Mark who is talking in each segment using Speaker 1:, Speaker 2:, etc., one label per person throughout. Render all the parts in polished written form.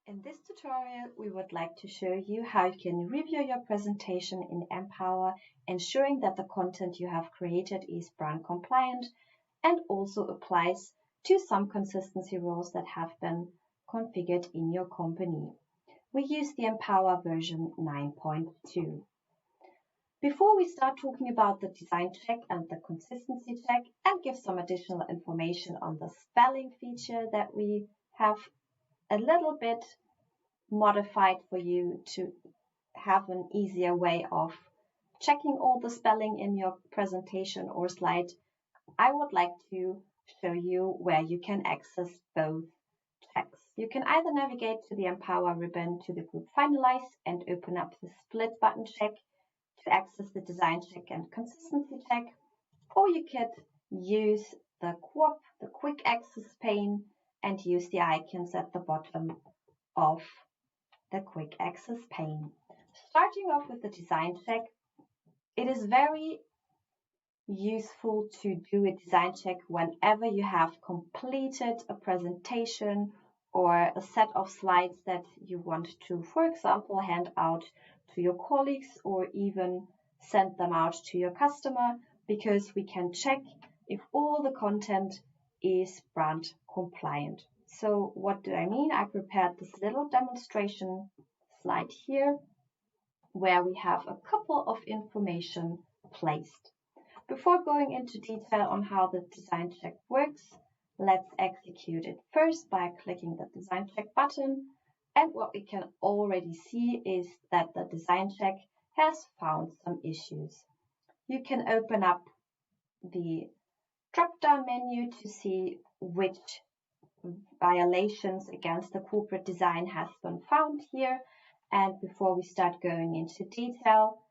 Speaker 1: In this tutorial, we would like to show you how you can review your presentation in Empower, ensuring that the content you have created is brand compliant and also applies to some consistency rules that have been configured in your company. We use the Empower version 9.2. Before we start talking about the design check and the consistency check and give some additional information on the spelling feature that we have a little bit modified for you to have an easier way of checking all the spelling in your presentation or slide, I would like to show you where you can access both checks. You can either navigate to the Empower ribbon to the group Finalize and open up the split button check to access the design check and consistency check, or you could use the QWOP, the quick access pane, and use the icons at the bottom of the quick access pane. Starting off with the design check, it is very useful to do a design check whenever you have completed a presentation or a set of slides that you want to, for example, hand out to your colleagues or even send them out to your customer, because we can check if all the content is brand compliant. So what do I mean? I prepared this little demonstration slide here where we have a couple of information placed. Before going into detail on how the design check works, let's execute it first by clicking the design check button. And what we can already see is that the design check has found some issues. You can open up the drop-down menu to see which violations against the corporate design has been found here. And before we start going into detail,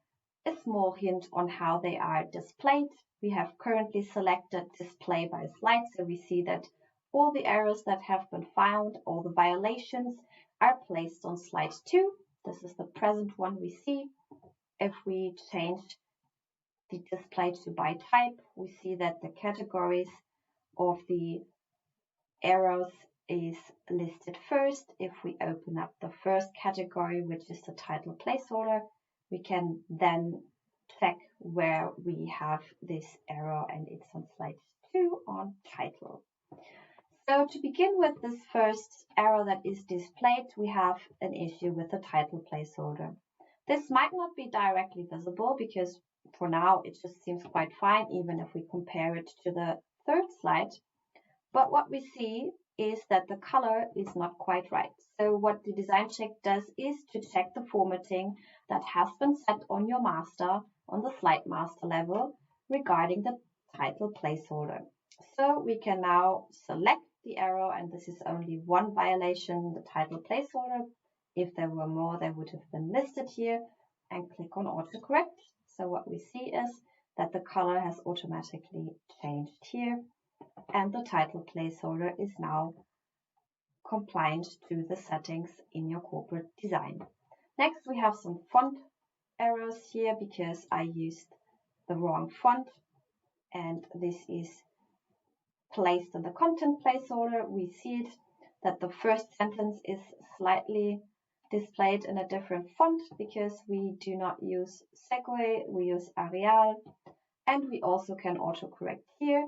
Speaker 1: a small hint on how they are displayed. We have currently selected display by slide, so we see that all the errors that have been found, all the violations, are placed on slide 2. This is the present one we see. If we change the display to by type, we see that the categories of the errors is listed first. If we open up the first category, which is the title placeholder, we can then check where we have this error, and it's on slide 2 on title. So to begin with this first error that is displayed, we have an issue with the title placeholder. This might not be directly visible because for now it just seems quite fine, even if we compare it to the third slide. But what we see is that the color is not quite right. So what the design check does is to check the formatting that has been set on your master, on the slide master level, regarding the title placeholder. So we can now select the error, and this is only one violation, the title placeholder. If there were more, they would have been listed here, and click on autocorrect. So what we see is that the color has automatically changed here, and the title placeholder is now compliant to the settings in your corporate design. Next, we have some font errors here because I used the wrong font, and this is placed in the content placeholder. We see it that the first sentence is slightly displayed in a different font because we do not use Segway, we use Arial, and we also can autocorrect here.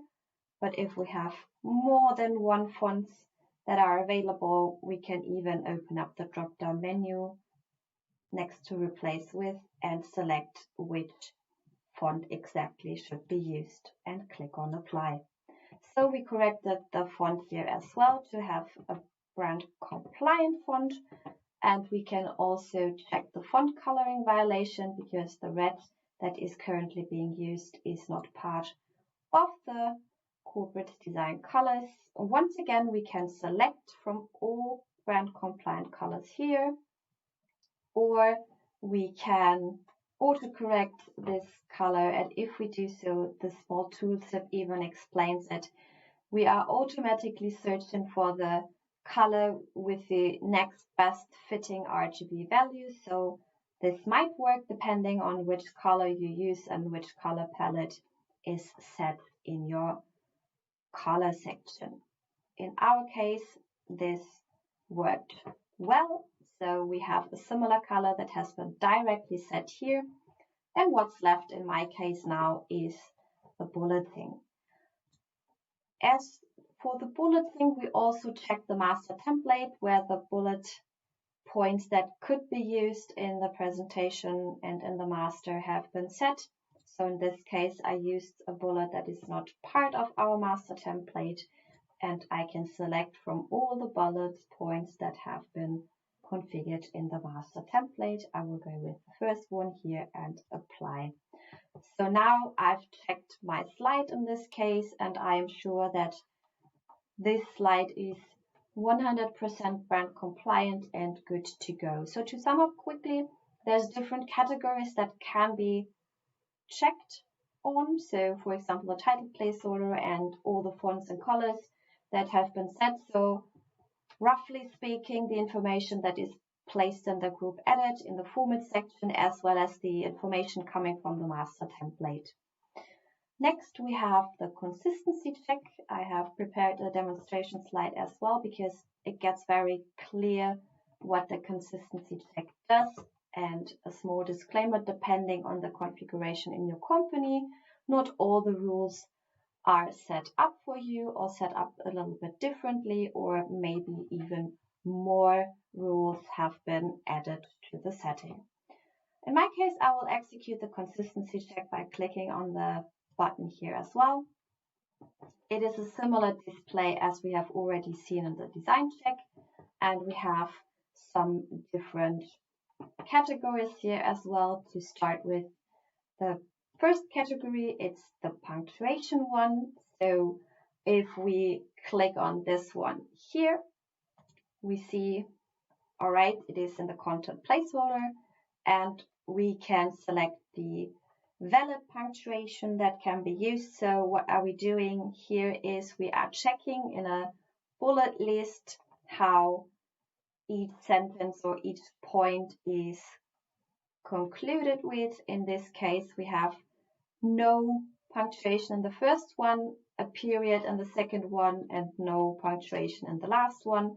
Speaker 1: But if we have more than one fonts that are available, we can even open up the drop-down menu next to replace with and select which font exactly should be used and click on apply. So we corrected the font here as well to have a brand compliant font, and we can also check the font coloring violation because the red that is currently being used is not part of the corporate design colors. Once again, we can select from all brand compliant colors here, or we can autocorrect this color, and if we do so, the small tooltip even explains it. We are automatically searching for the color with the next best fitting RGB value, so this might work depending on which color you use and which color palette is set in your color section. In our case, this worked well. So we have a similar color that has been directly set here. And what's left in my case now is the bulleting. As for the bulleting, we also check the master template where the bullet points that could be used in the presentation and in the master have been set. So in this case, I used a bullet that is not part of our master template, and I can select from all the bullet points that have been configured in the master template. I will go with the first one here and apply. So now I've checked my slide in this case, and I am sure that this slide is 100% brand compliant and good to go. So to sum up quickly, there's different categories that can be checked on. So for example, the title placeholder and all the fonts and colors that have been set. So roughly speaking, the information that is placed in the group edit in the format section, as well as the information coming from the master template. Next, we have the consistency check. I have prepared a demonstration slide as well because it gets very clear what the consistency check does. And a small disclaimer, depending on the configuration in your company, not all the rules are set up for you or set up a little bit differently, or maybe even more rules have been added to the setting. In my case, I will execute the consistency check by clicking on the button here as well. It is a similar display as we have already seen in the design check, and we have some different categories here as well. To start with the first category, it's the punctuation one. So if we click on this one here, we see, all right, it is in the content placeholder, and we can select the valid punctuation that can be used. So what are we doing here is we are checking in a bullet list how each sentence or each point is concluded with. In this case, we have no punctuation in the first one, a period in the second one, and no punctuation in the last one.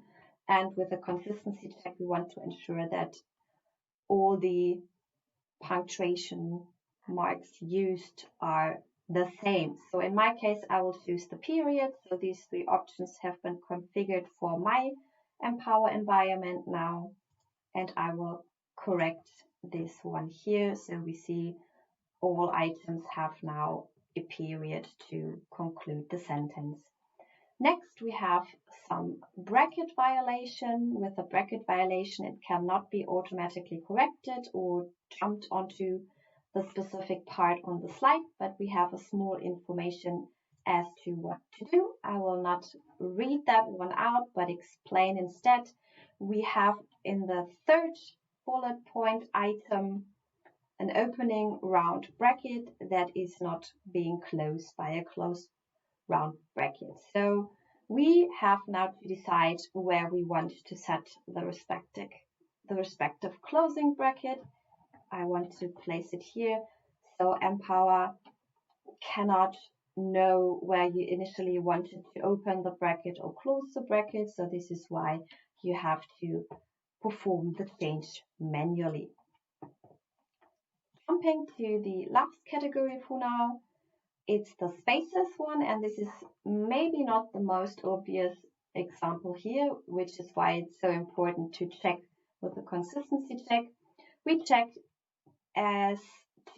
Speaker 1: And with the consistency check, we want to ensure that all the punctuation marks used are the same. So in my case, I will choose the period. So these three options have been configured for my Empower environment now, and I will correct this one here. So we see all items have now a period to conclude the sentence. Next, we have some bracket violation. With a bracket violation, it cannot be automatically corrected or jumped onto the specific part on the slide, but we have a small information as to what to do. I will not read that one out, but explain instead. We have in the third bullet point item an opening round bracket that is not being closed by a closed round bracket. So we have now to decide where we want to set the respective closing bracket. I want to place it here. So Empower cannot know where you initially wanted to open the bracket or close the bracket. So this is why you have to perform the change manually. Jumping to the last category for now, it's the spaces one, and this is maybe not the most obvious example here, which is why it's so important to check with the consistency check. We check as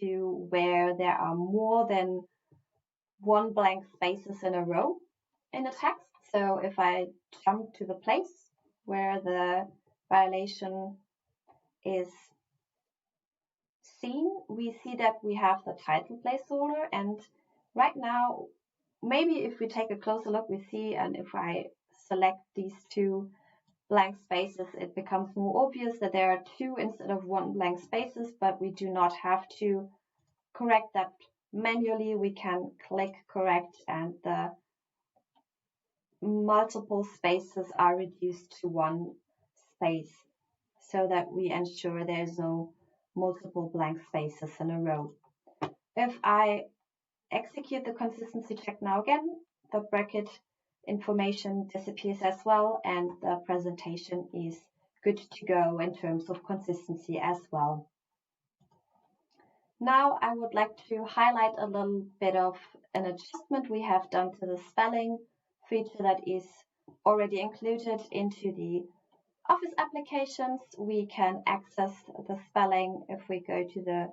Speaker 1: to where there are more than one blank spaces in a row in a text. So if I jump to the place where the violation is seen, we see that we have the title placeholder, and right now, maybe if we take a closer look, we see, and if I select these two blank spaces, it becomes more obvious that there are two instead of one blank spaces, but we do not have to correct that manually. We can click correct, and the multiple spaces are reduced to one space so that we ensure there's no multiple blank spaces in a row. If I execute the consistency check now again, the bracket information disappears as well, and the presentation is good to go in terms of consistency as well. Now I would like to highlight a little bit of an adjustment we have done to the spelling feature that is already included into the Office applications. We can access the spelling if we go to the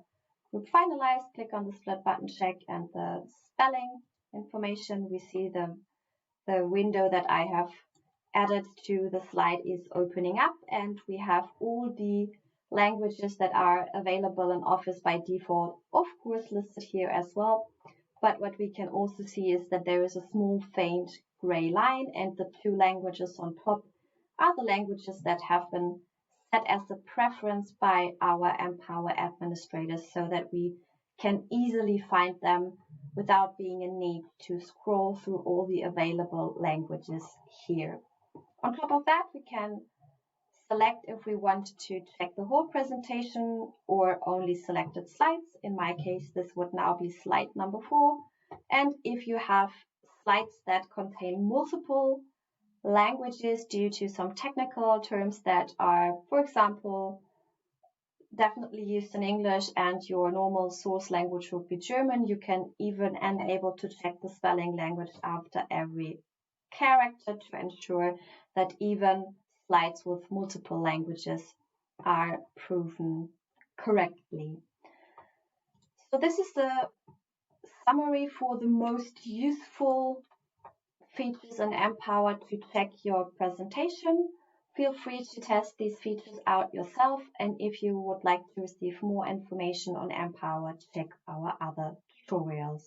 Speaker 1: group finalize, click on the split button check and the spelling information. We see the window that I have added to the slide is opening up, and we have all the languages that are available in Office by default, of course, listed here as well. But what we can also see is that there is a small faint gray line, and the two languages on top are the languages that have been set as a preference by our Empower administrators so that we can easily find them without being in need to scroll through all the available languages here. On top of that, we can select if we want to check the whole presentation or only selected slides. In my case, this would now be slide number 4. And if you have slides that contain multiple languages due to some technical terms that are, for example, definitely used in English and your normal source language would be German, you can even enable to check the spelling language after every character to ensure that even slides with multiple languages are proven correctly. So this is the summary for the most useful features in Empower to check your presentation. Feel free to test these features out yourself, and if you would like to receive more information on Empower, check our other tutorials.